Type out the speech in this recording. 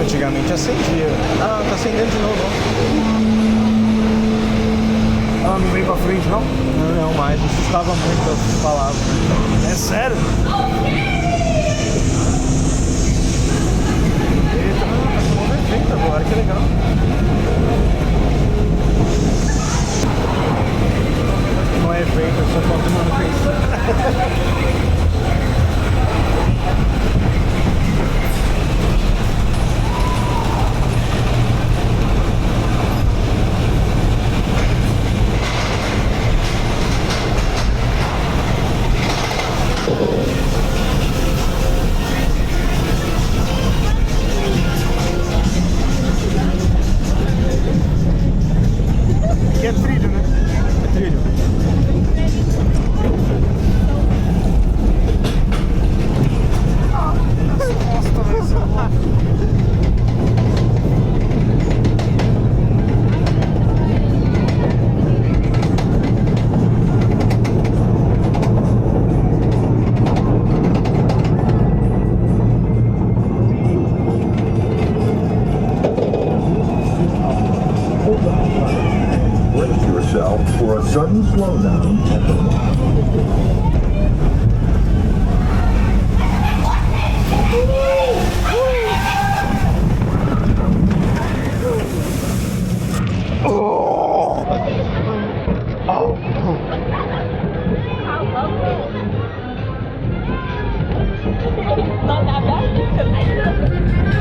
Antigamente acendia. Ah, tá acendendo de novo, ó. Ah, não veio pra frente, não? Não mais, assustava muito as palavras. É sério? Eita, tá tomando efeito agora, que legal. Não é efeito, é só falta de manutenção. Aqui é trilho, né? É trilho. Nossa, vai ser louco. Brace yourself for a sudden slowdown at the Not that bad.